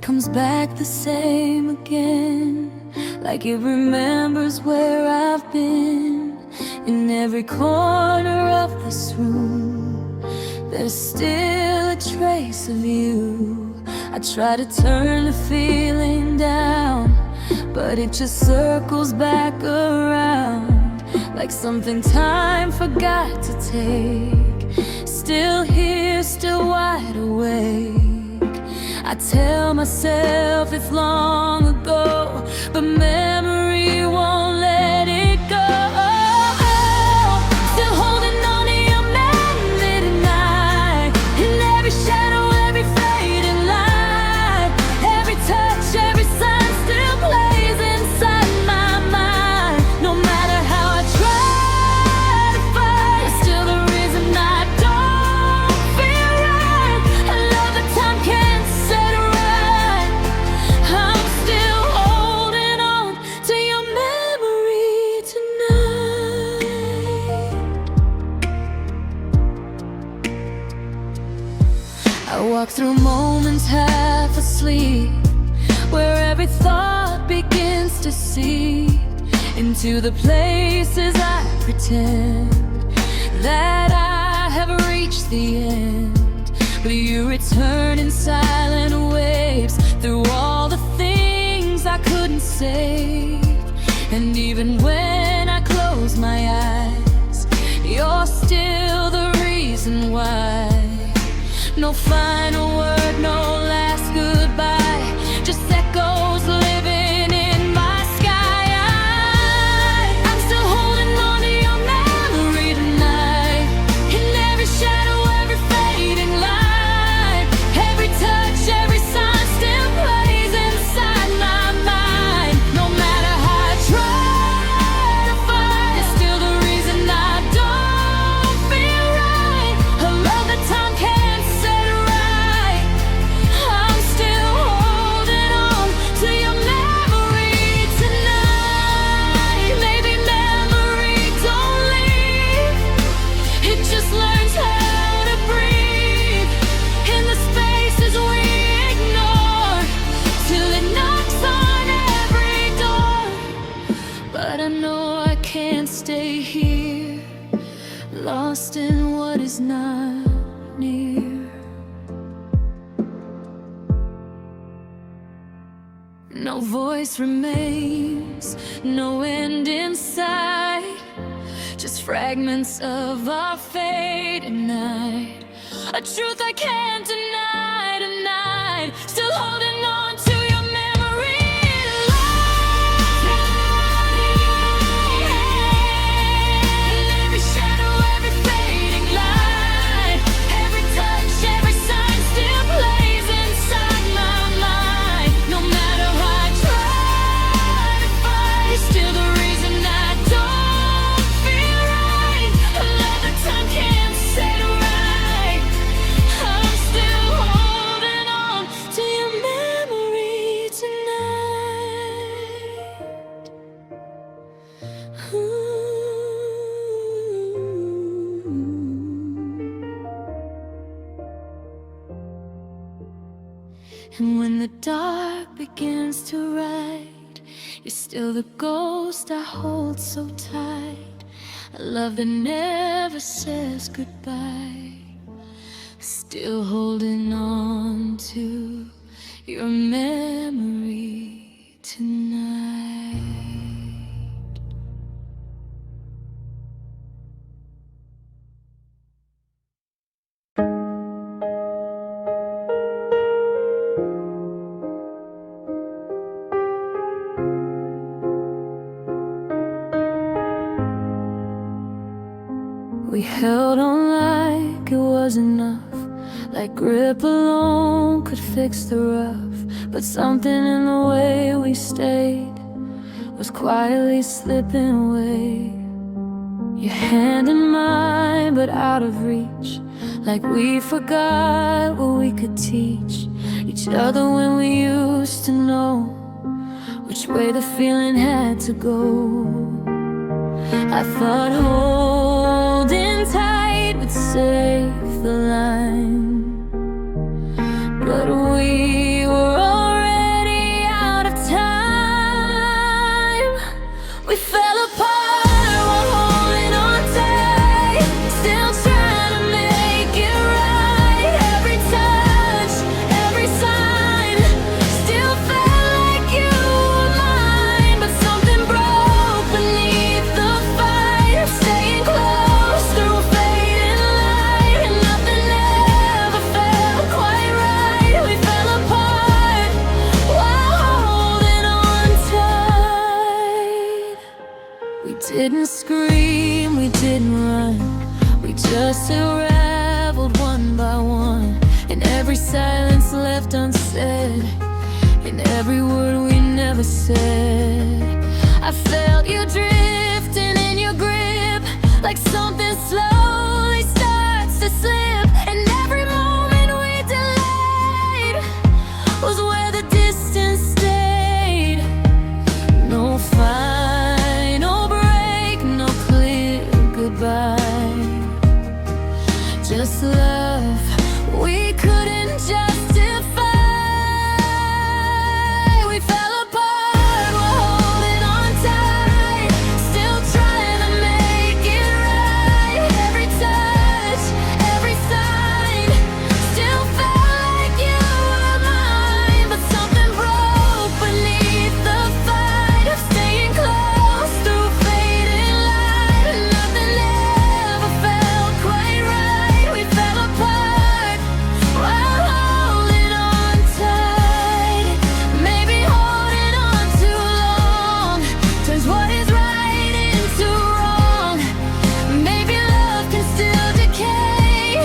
comes back the same again, like it remembers where I've been. In every corner of this room, there's still a trace of you. I try to turn the feeling down, but it just circles back around, like something time forgot to take. Still here, still wide awake. I tell myself it's long ago, but memory won't let it go. Still holding on to your memory tonight, in every shadow, every fading light, every touch, every sign still plays inside my mind. No matter how I try to fight, it's still the reason I don't feel right. I love the time can't set it right. I'm still holding on to your memory tonight. I walk through moments half asleep, where every thought begins to seep into the places I pretend that I have reached the end. But you return in silent waves through all the things I couldn't say. And even when I close my eyes, you're still the reason why. No final word, no last goodbye, just echoes living in my sky. I'm still holding on to your memory tonight, in every shadow, every fading light, every touch, every sign still plays inside my mind. No matter how I try to fight, it's still the reason I don't feel right. I love the time can't set it right. I'm still holding on to your memory tonight. Maybe memory don't leave, it just learns how to breathe in the spaces we ignore, till it knocks on every door. But I know I can't stay here, lost in what is not near. No voice remains, no end in sight, just fragments of our fading night. A truth I can't deny tonight, still holding on to your memory in every shadow, every fading light, every touch, every sign still plays inside my mind. No matter how I try to fight, it's still the reason I don't feel right. I love the time can't set it right. I'm still holding on to your memory tonight. And when the dark begins to ride, you're still the ghost I hold so tight. A love that never says goodbye, still holding on to your memory tonight. We held on like it was enough, like grip alone could fix the rough. But something in the way we stayed was quietly slipping away. Your hand in mine, but out of reach, like we forgot what we could teach each other when we used to know which way the feeling had to go. I thought holding tight would save the line, but we were already didn't scream, we didn't run. We just unraveled one by one. In every silence left unsaid, in every word we never said, I felt you drifting in your grip, like something slowly starts to slip. And every moment we delayed was where the distance stayed. No final break, no clear goodbye, just love we couldn't justify. We fell apart while holding on tight, still trying to make it right. Every touch, every sign, still felt like you were mine. But something broke beneath the fight of staying close through fading light. And nothing ever felt quite right. We fell apart while holding on tight. Maybe holding on too long turns what is right into wrong. Maybe love can still decay,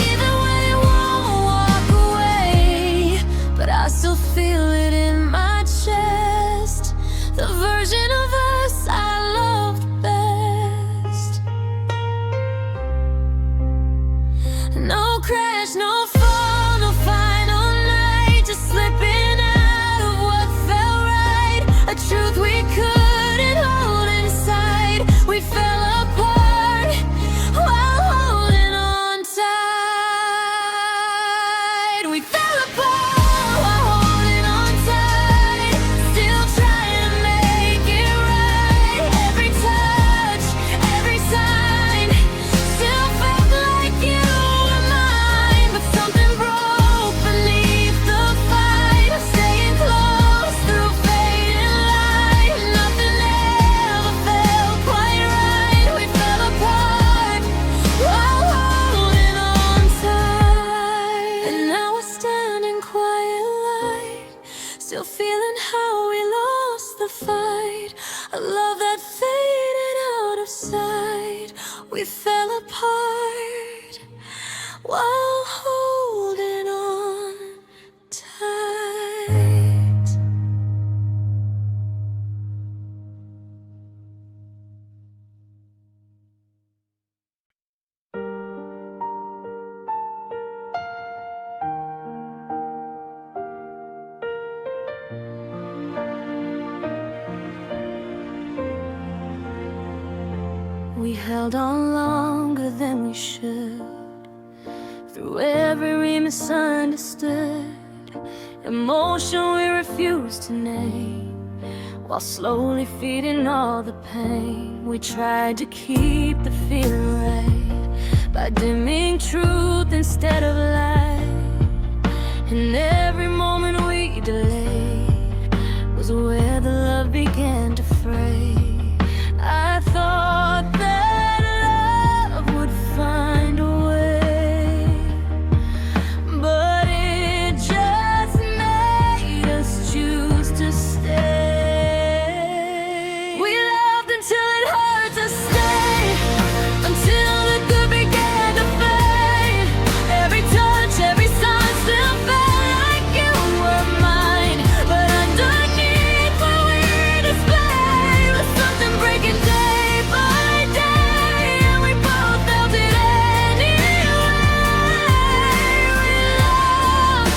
even when it won't walk away. But I still feel it in my chest, the version of us I loved best. No crash, no fall, no final night, just slipping out of what felt right. A truth we couldn't hold inside. We fell apart while holding on tight. We fell apart while holding on tight, still trying to make it right. Every touch, every sign, still felt like you were mine. But something broke beneath the fight of staying close through fading light. Nothing ever felt quite right. We fell apart while holding on tight. And now we're standing quiet light, still feeling how we lost the fight. A love that faded out of sight. We fell apart while holding on tight. We held on longer than we should, through every misunderstood emotion we refused to name, while slowly feeding all the pain. We tried to keep the feeling right by dimming truth instead of light. And every moment we delayed was where the love began to fray. I thought that love would find a way, but it just made us choose to stay. We loved until it hurt to stay, until the good began to fade. Every touch, every sign still felt like you were mine. But underneath what we displayed was something breaking day by day, and we both felt it anyway. We loved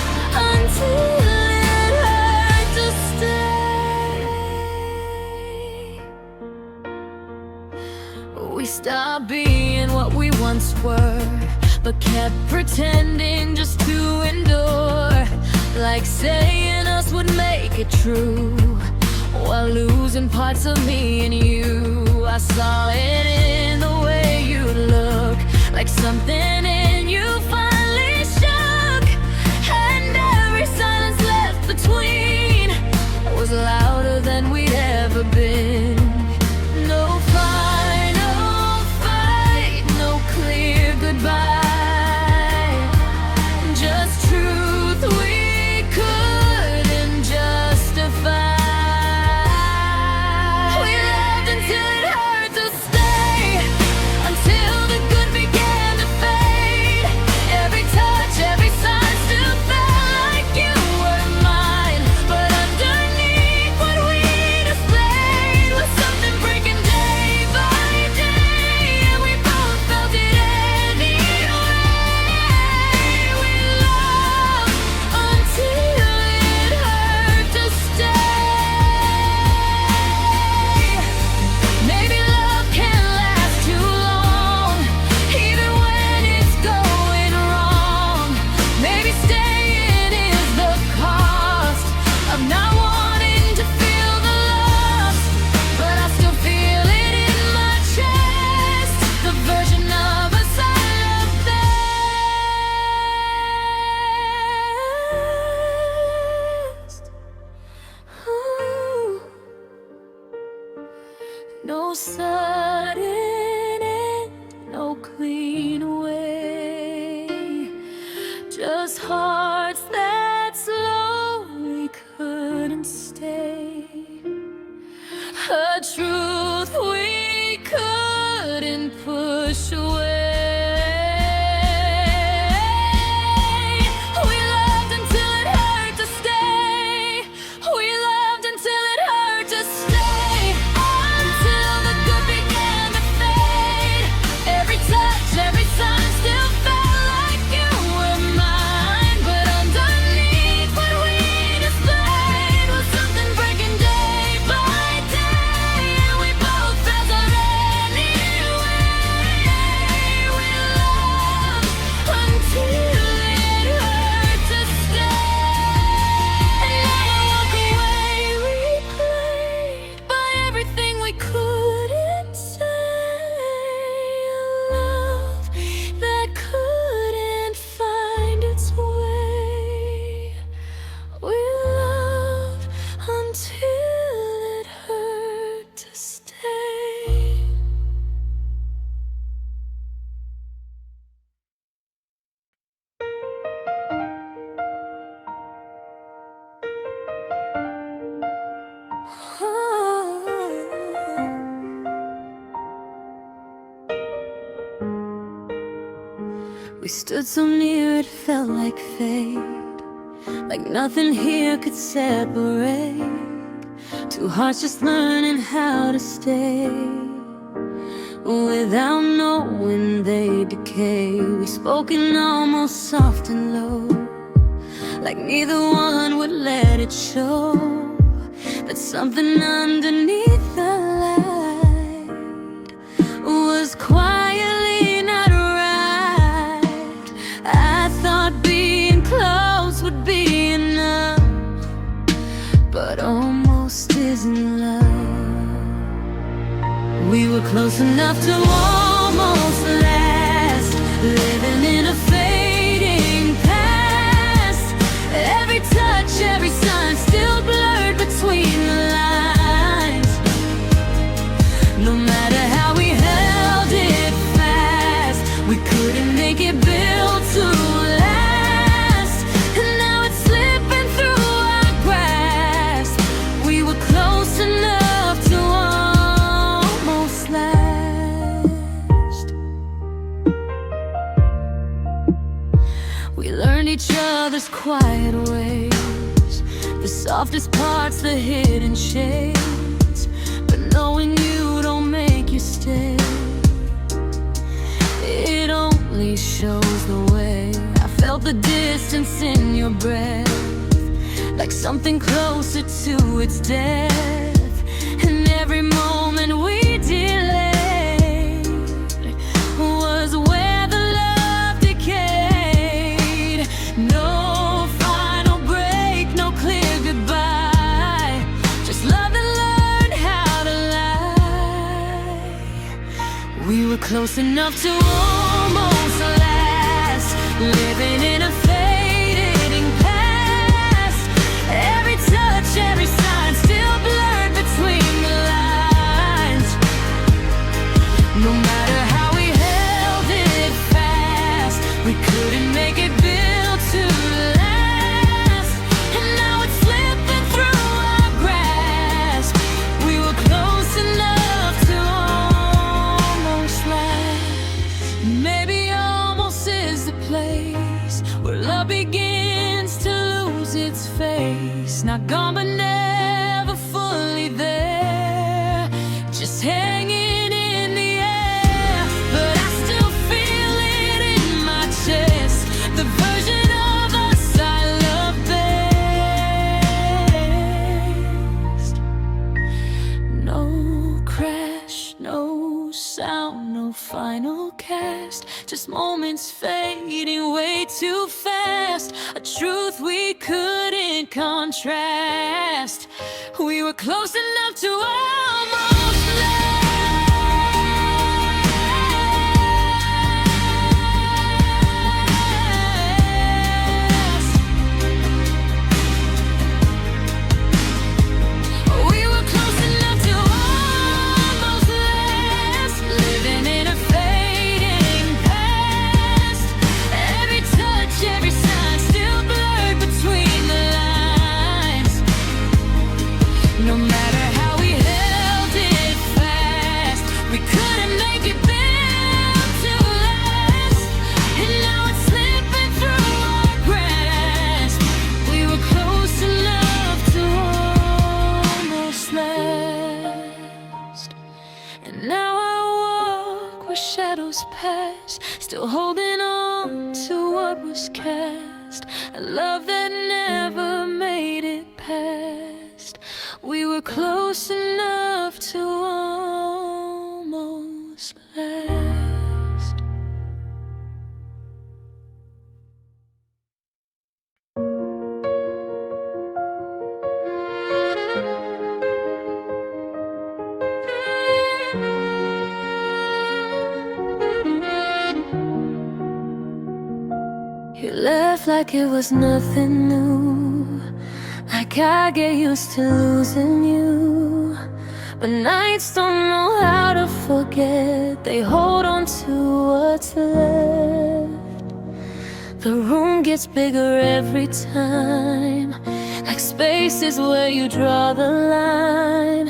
until it hurt to stay. We stopped being what we once were, but kept pretending just to endure, like saying us would make it true, while losing parts of me and you. I saw it in the way you look, like something in you finally shook. And every silence left between was louder than we'd ever been. No final fight, no clear goodbye, just truth we couldn't justify. We loved until it hurt to No sudden end, no clean way, just hearts that slowly couldn't stay. A truth we couldn't push away. We loved until it hurt to stay. We loved until it hurt to stay. Until the good began to fade. Every touch, every sign still felt like you were mine. But underneath what we displayed was something breaking day by day. And we both felt it anyway. We loved until it hurt to stay. And now I walk away replayed by everything we couldn't say. A love that couldn't find its way. We loved until it hurt to stay. We stood so near it felt like fate, like nothing here could separate. Two hearts just learning how to stay without knowing they decay. We spoke in almost soft and low, like neither one would let it show. But something underneath the light was quietly not right. I thought being close would be enough, but almost isn't love. We were close enough to almost last, living in a fading past. Every touch, every sign still blurred between the lines. No matter how we held it fast, we couldn't make it build to last. And now it's slipping through our grasp. We were close enough to almost last. We learned each other's quiet ways, the softest parts, the hidden shades. But knowing you don't make you stay, it only shows the way. I felt the distance in your breath, like something closer to its death. And every moment we delayed was where the love decayed. No final break, no clear goodbye, just love that learned how to lie. We were close enough to almost last, living in a fading past. Every touch, every sign still blurred between the lines. No matter how we held it fast, we couldn't make it build to last. And now it's slipping through our grasp. We were close enough to almost last. Maybe almost is the place where love begins to lose its face. Not gone but never fully there, just hanging in the air. But I still feel it in my chest, the version of us I love best. No crash, no sound, no final cast, just moments fading way too fast. A truth we couldn't contrast. We were close enough to almost last. We were close enough to almost No matter how we held it fast, we couldn't make it built to last. And now it's slipping through our grasp. We were close enough to almost last. And now I walk where shadows pass, still holding on to what was cast. A love that never made it past. We were close enough to almost last. You left like it was nothing new, like I get used to losing you. But nights don't know how to forget, they hold on to what's left. The room gets bigger every time, like spaces where you draw the line.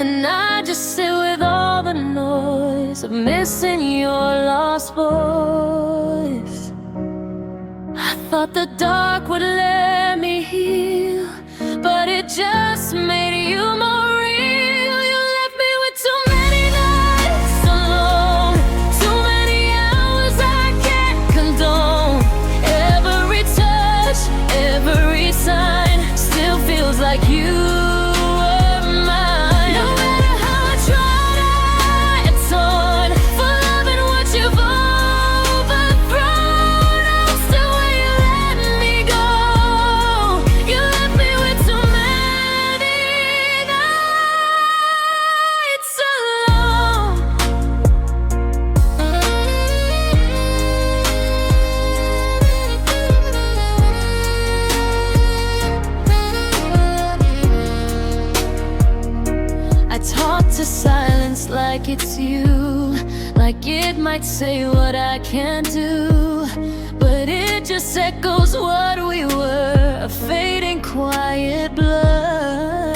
And I just sit with all the noise of missing your lost voice. I thought the dark would let me heal, but it just made you more real. You left me with too many nights alone, too many hours I can't condone. Every touch, every sign still feels like you were mine. No matter how I tried, I atone for loving what you've overthrown. I'm still where you let me go. You left me with too many nights alone. I talk to silence like it's you, like it might say what I can't do, but it just echoes what we were, a fading quiet blur.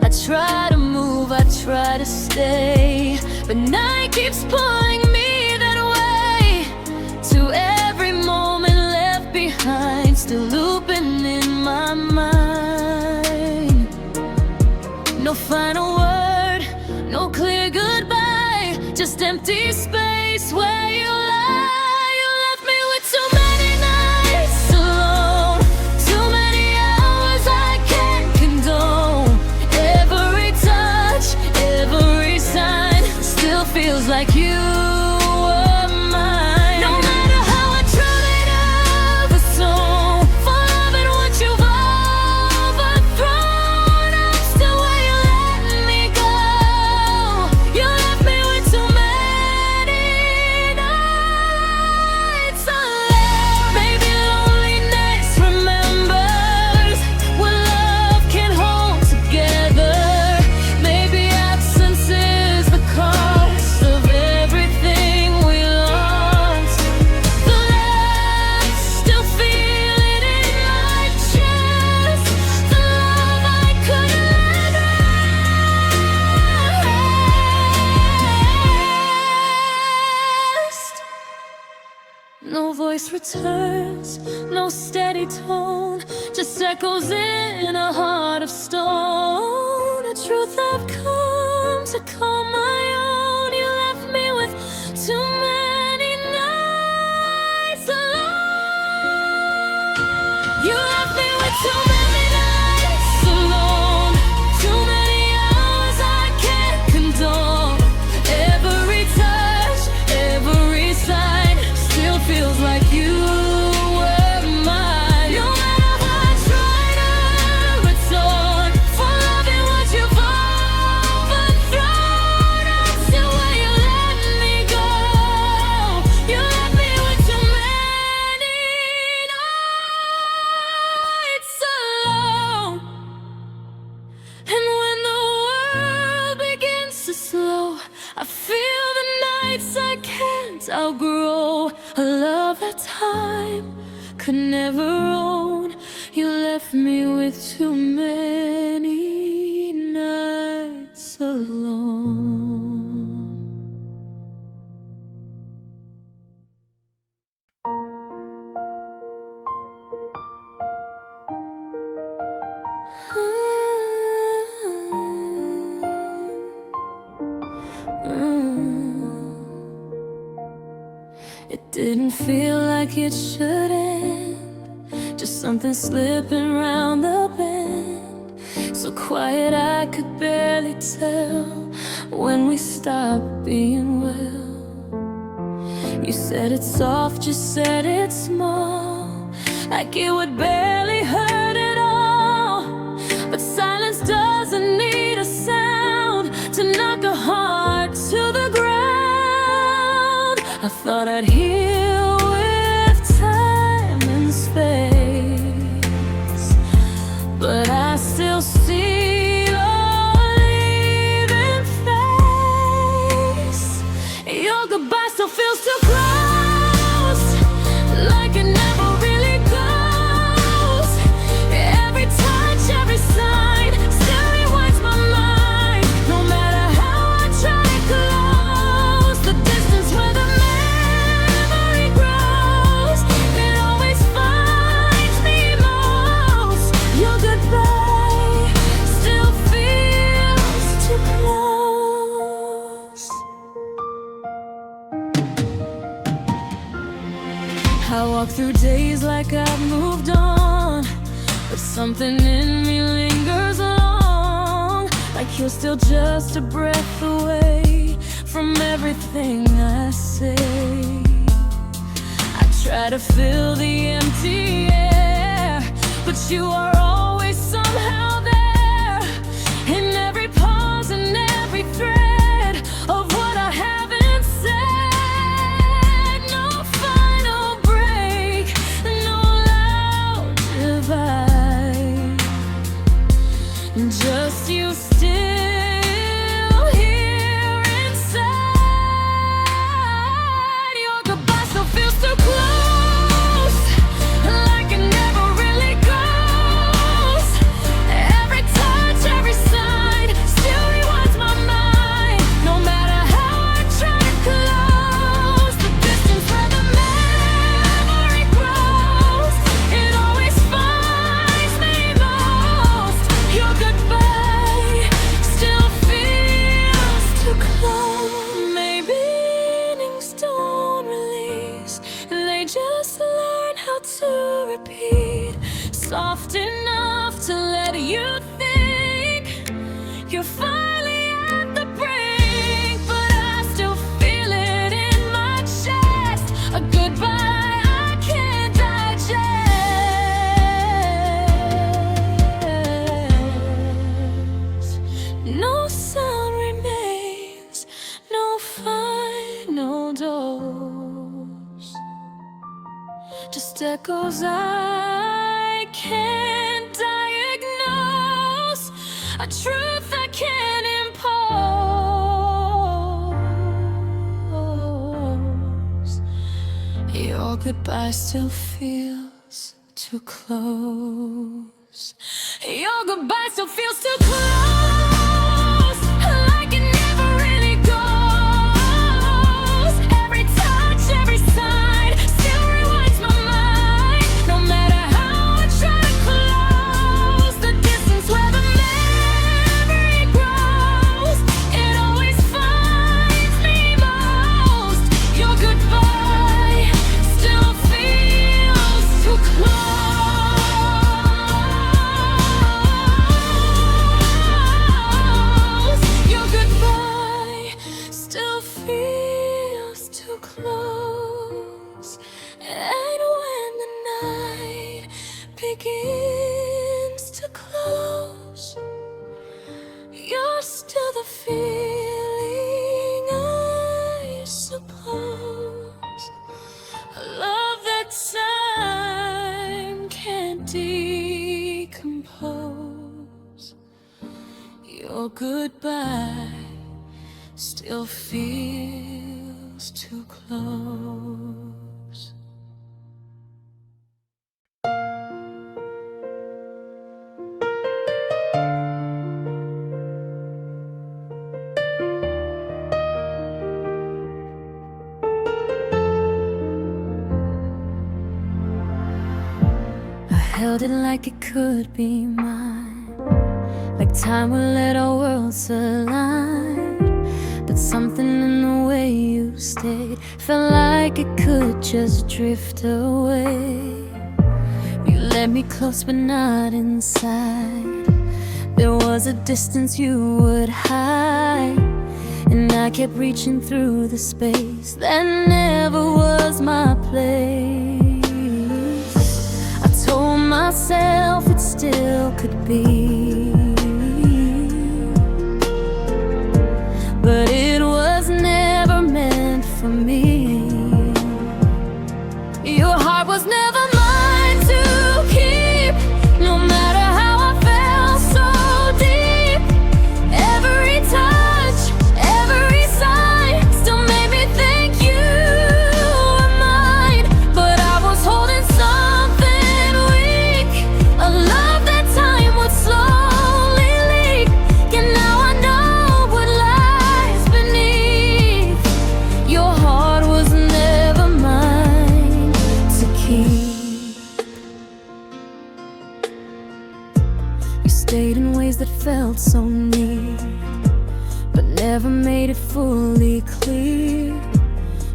I try to move, I try to stay, but night keeps pulling me that way, to every moment left behind, still looping in my mind. No final word, no clear goodbye, just empty space where you lie. You left me with too many nights alone, too many hours I can't condone. Every touch, every sign still feels like you were mine. No matter how I tried, I've atoned for loving what you've overthrown. I'm still where you let me go. You left me with too many nights alone. Maybe loneliness remembers what love can hold together. Maybe absence is the cost of everything we lost. The left, still feel it in my chest. The love I couldn't rest. No voice returns, no steady tone, just echoes in a heart of stone. A truth I've come to call my own. You left me with too many nights alone. You left me with too many nights alone, too many hours I can't condone. Every touch, every sign still feels like you were mine. No matter how I tried, I atone for loving what you've overthrown. I'm still where you let me go. You left me with too many nights alone. And when the world begins to slow, I feel the nights I can't outgrow. A love that time could never own. You left me with too many It didn't feel like it should end, just something slipping round the bend. So quiet I could barely tell when we stopped being well. You said it soft, just said it small, like it would barely hurt at all. But silence doesn't need a sound to knock a heart to the ground. I thought I'd heal with time and space, but I still see your leaving face. Your goodbye still feels too close, like it never really goes. Every touch, every sign still rewinds my mind. No matter how I try to close the distance where the memory grows, it always finds me most. Your goodbye still feels too close. I walk through days like I've moved on, but something in me lingers long, like you're still just a breath away from everything I say. I try to fill the empty air, but you are always somehow there, in every pause and every thread of what I haven't said. No final break, no loud divide, just you still here inside. Your goodbye still feels too close, like it never really goes. Every touch, every sign still rewinds my mind. No matter how I try to close the distance where the memory grows, it always finds me most. Your goodbye still feels too close. Maybe innings don't release, they just learn how to repeat. Soft enough to let you think you're finally at the brink, but I still feel it in my chest. A goodbye I can't digest. No sound remains, no final dose, just echoes I can't diagnose, a truth I can't impose. Your goodbye still feels too close. Your goodbye still feels too close, like it never really goes. Every touch, every sign still rewinds my mind. No matter how I try to close the distance where the memory grows, it always finds me most. Your goodbye still feels too close. Your goodbye still feels too close. And when the night begins to close, you're still the feeling, I suppose. A love that time can't decompose. Your goodbye still feels too close. I held it like it could be mine. time we let our worlds align, but something in the way you stayed felt like it could just drift away. You let me close but not inside. There was a distance you would hide, and I kept reaching through the space that never was my place. I told myself it still could be, but it was never meant for me. Your heart was never mine to keep, no matter how I felt so deep. Every touch, every sign still made me think you were mine. But I was holding something weak, a love that time would slowly leak. And now I know what lies beneath. Your heart was never mine to keep. You stayed in ways that felt so near, but never made it fully clear.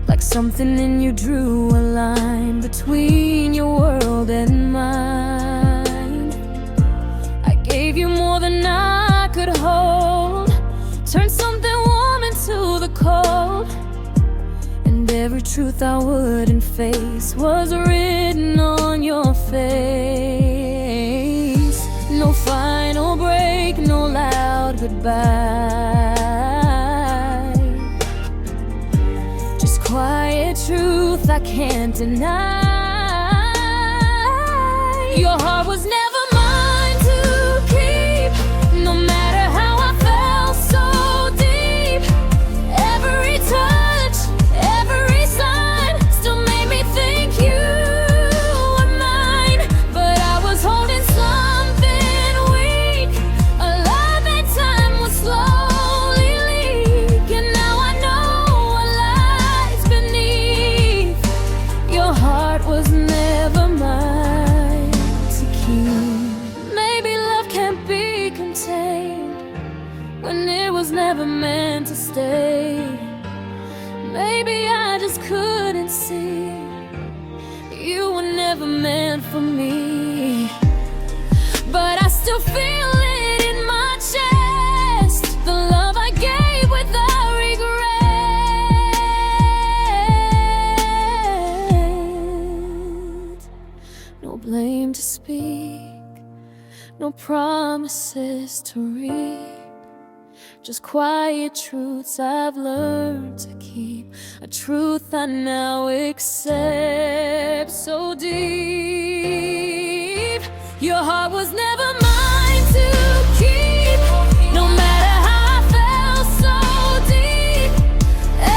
Like something in you drew a line between your world and mine. I gave you more than I could hold, turned something warm into the cold, and every truth I wouldn't face was written on your face. No final break, no loud goodbye, just quiet truth I can't deny. Your heart was never mine to keep, no matter how I felt so deep. Every touch, every sign still made me think you were mine. But I was holding something weak, a love that time would slowly leak. And now I know what lies beneath. Your heart was never mine to keep. Maybe love can't be contained when it was never meant to stay. Maybe I just couldn't see you were never meant for me. But I still feel it in my chest, the love I gave without regret. No blame to speak, no promises to read, just quiet truths I've learned to keep. A truth I now accept so deep. Your heart was never mine to keep, no matter how I felt so deep.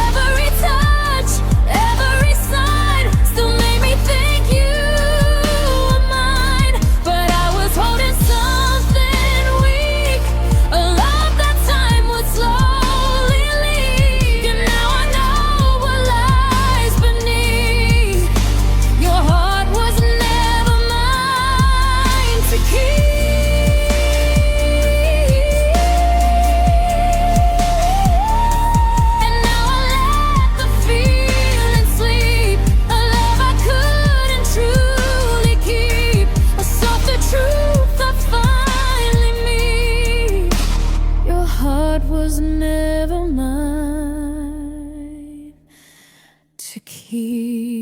Every touch, every sign still made me think you were mine. But I was holding something weak, a love that time would slowly leak. And now I know what lies beneath. Your heart was never mine to keep. And now I let the feeling sleep, a love I couldn't truly keep, a softer truth I finally meet. Your heart was never mine to keep.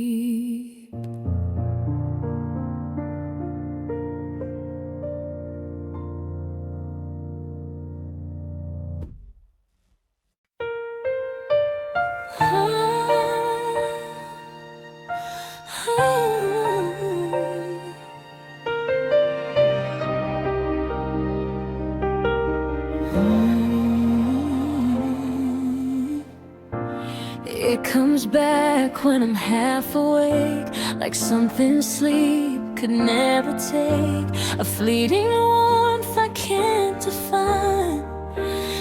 It comes back when I'm half awake, like something sleep could never take. A fleeting warmth I can't define,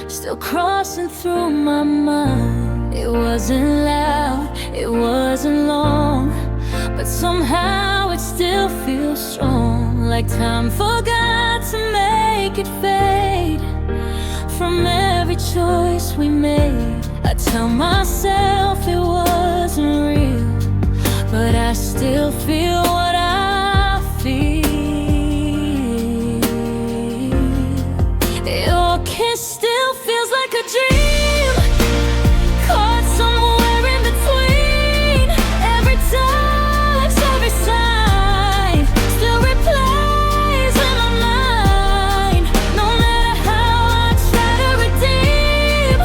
still crossing through my mind. It wasn't loud, it wasn't long, but somehow it still feels strong. Like time forgot to make it fade. from every choice we made. I tell myself it wasn't real, but I still feel what I feel. Your kiss still feels like a dream, caught somewhere in between. Every touch, every sign still replays in my mind. No matter how I try to redeem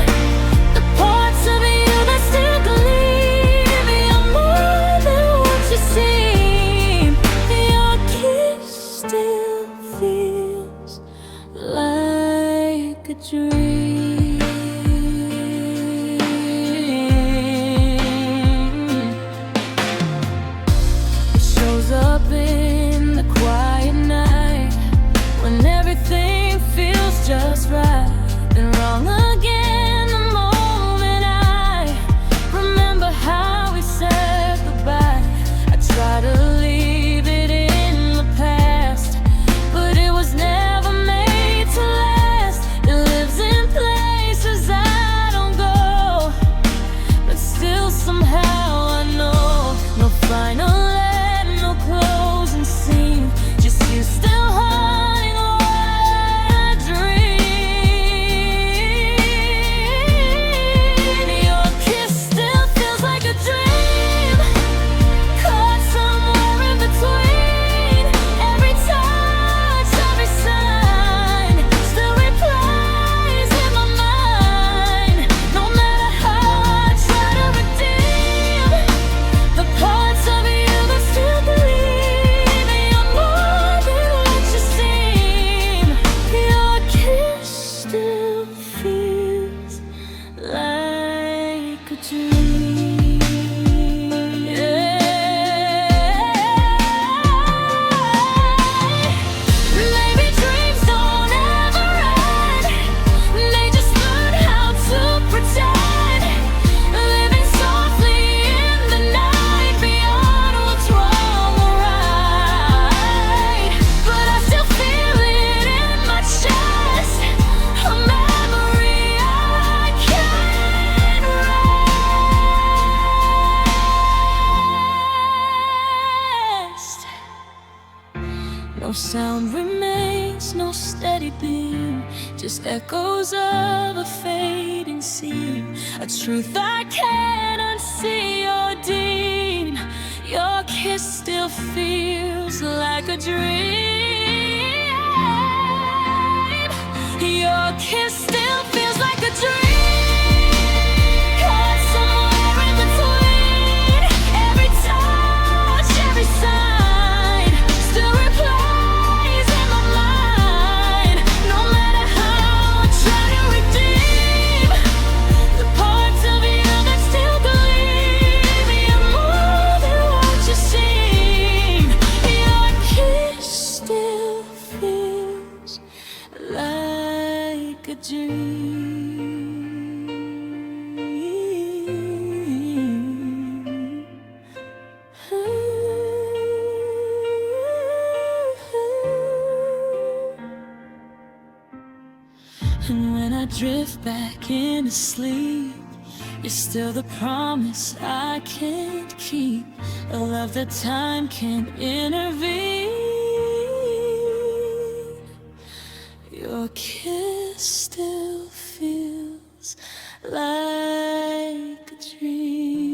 the parts of you that still gleam, you're more than what you seem. Your kiss still feels like a dream. It shows up in the quiet night, when everything feels just right, then wrong again the moment I remember how we said goodbye. I try to leave it in the past, but it was never made to last. It lives in places I don't go, but still somehow I know. No final end, no closing scene, just you still haunting what I dream. Your kiss still feels like a dream, caught somewhere in between. Every touch, every sign still replays in my mind. No matter how I try to redeem the parts of you that still believe, you're more than what you seem. Your kiss still feels like a dream. Maybe dreams don't ever end, they just learn how to pretend, living softly in the night beyond what's wrong or right. But I still feel it in my chest, a memory I can't rest. No sound remains, no steady beam, just echoes of a fading scene, a truth I can't unsee or deem. Your kiss still feels like a dream. Your kiss still feels like a dream, caught somewhere in between. Every touch, every sign still replays in my mind. No matter how I try to redeem the parts of you that still believe, you're more than what you seem. Your kiss still feels like a dream. And when I drift back into sleep, you're still the promise I can't keep, a love that time can't intervene. Your kiss still feels like a dream.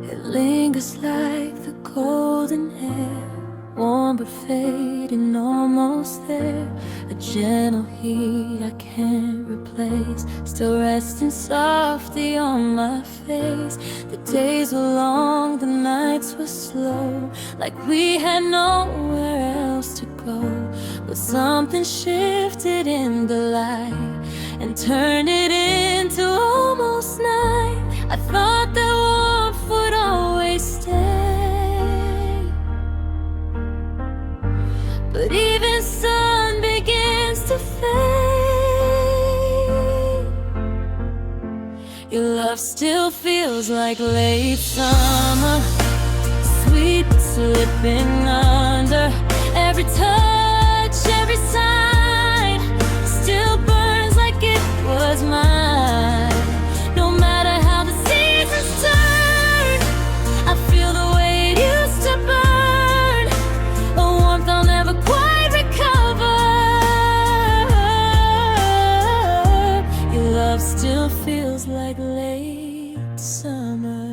It lingers like the golden air, warm but fading, almost there. A gentle heat I can't replace, still resting softly on my face. The days were long, the nights were slow, like we had nowhere else to go. But something shifted in the light and turned it into love still feels like late summer, sweet slipping under. Every touch, every sign still burns like it was mine. No matter how the seasons turn, I feel the way it used to burn, a warmth I'll never quite recover. Your love still feels like late summer.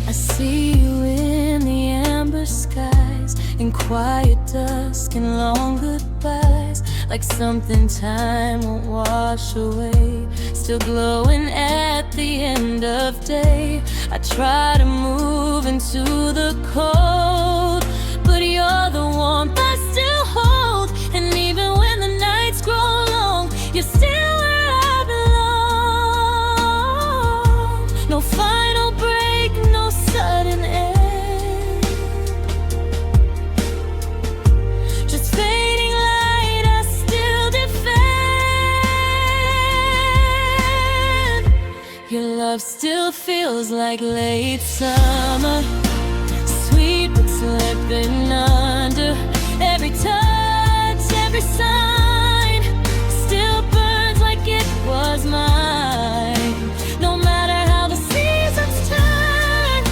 I see you in the amber skies, in quiet dusk and long goodbyes, like something time won't wash away, still glowing at the end of day. I try to move into the cold, but you're the warmth I still hold. And even when the nights grow long, you're still where I belong. No final break, no sudden end, just fading light I still defend. Your love still feels like late summer, sweet but slipping under. Every touch, every sign still burns like it was mine. No matter how the seasons turn,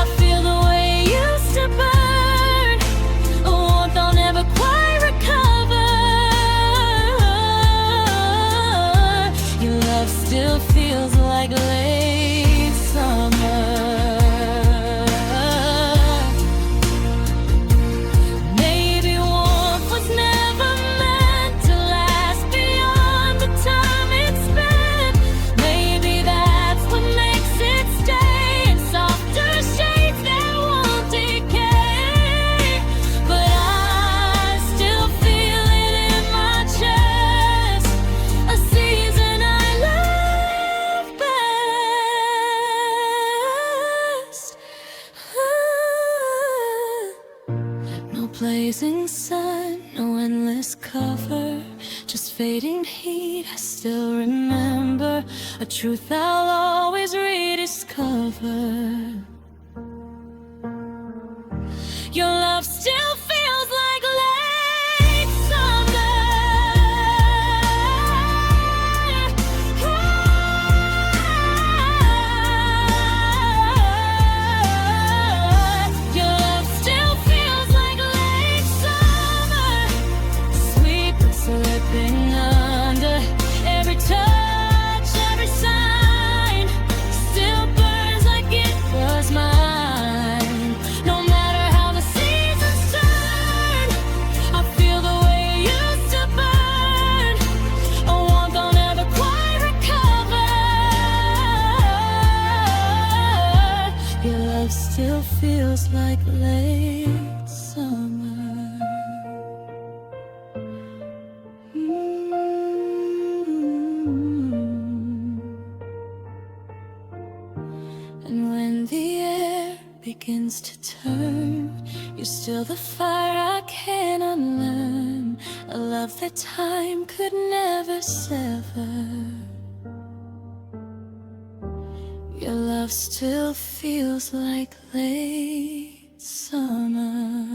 I feel the way it used to burn, a warmth I'll never quite recover. Your love still feels like late summer. Blazing sun, no endless cover, just fading heat I still remember, a truth I'll always rediscover. Your love still feels like late summer. Your love still feels like late summer, sweet but slipping under. Every touch, every sign still burns like it was mine. No matter how the seasons turn, I feel the way it used to burn, a warmth I'll never quite recover. Your love still feels like late summer. And when the air begins to turn, you're still the fire I can't unlearn, a love that time could never sever. Your love still feels like late summer.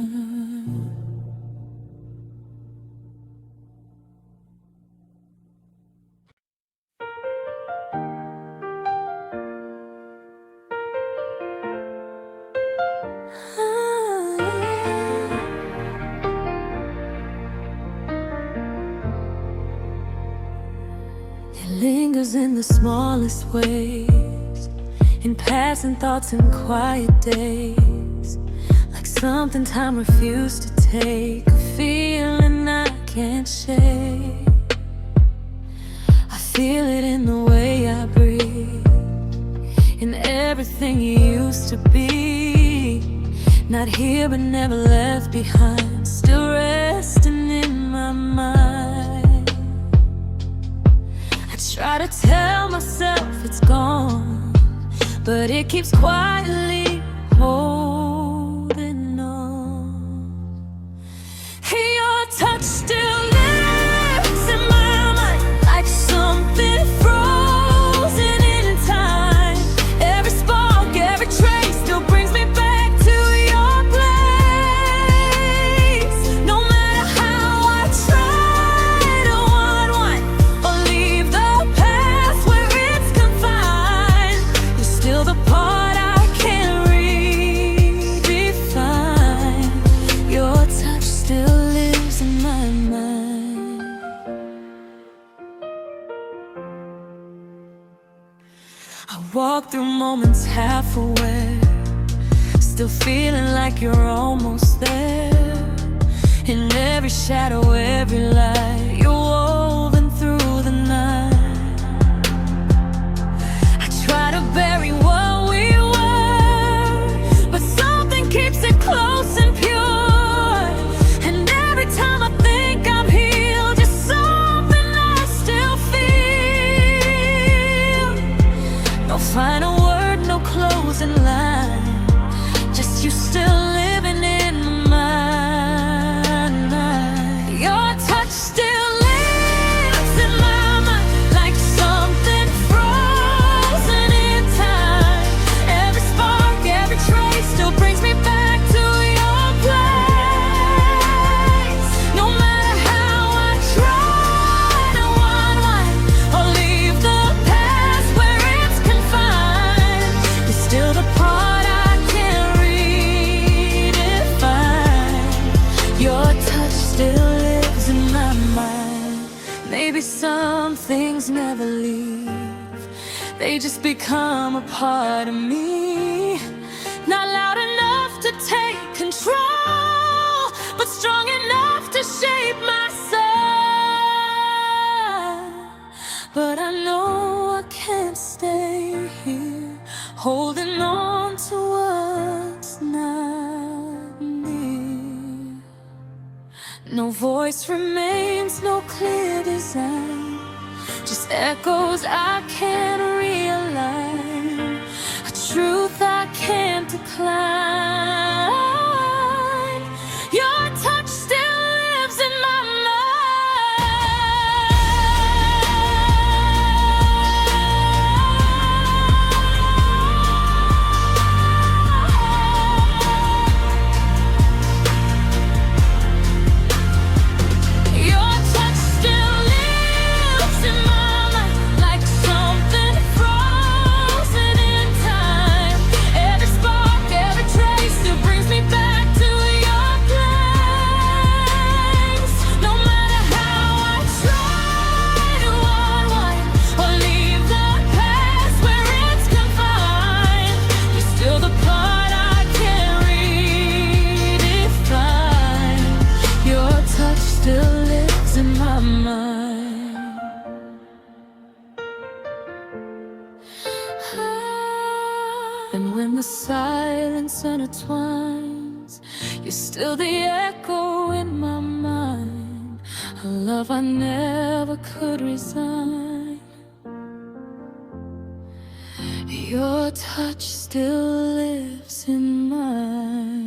It lingers in the smallest ways, in passing thoughts and quiet days, like something time refused to take, a feeling I can't shake. I feel it in the way I breathe, in everything you used to be. Not here but never left behind, still resting in my mind. I try to tell myself it's gone, but it keeps quietly holding on. Your touch still lives. walk through moments half aware, still feeling like you're almost there. In every shadow, every light, you're woven through the night. I try to bury what we were, but something keeps it close and pure. And every time I think I'm healed, just something I still feel. No final word, no closing line, just you still living in my mind. Your touch still lives in my mind, like something frozen in time. Every spark, every trace still brings me back to your place. No matter how I try to unwind or leave the past where it's confined, you're still the part I can't redefine. Your touch still lives in my mind. Maybe some things never leave, they just become a part of me. Not loud enough to take control, but strong enough to shape my soul. But I know I can't stay here, holding on to what's not near. No voice remains, no clear design, just echoes I can't realign, a truth I can't decline. Your touch still lives in my Your touch still lives in my mind, like something frozen in time. Every spark, every trace still brings me back to your place. No matter how I try to unwind or leave the past where it's confined, you're still the part I can't redefine. Your touch still lives in my mind. And when the silence intertwines, you're still the echo in my mind, a love I never could resign. Your touch still lives in mine.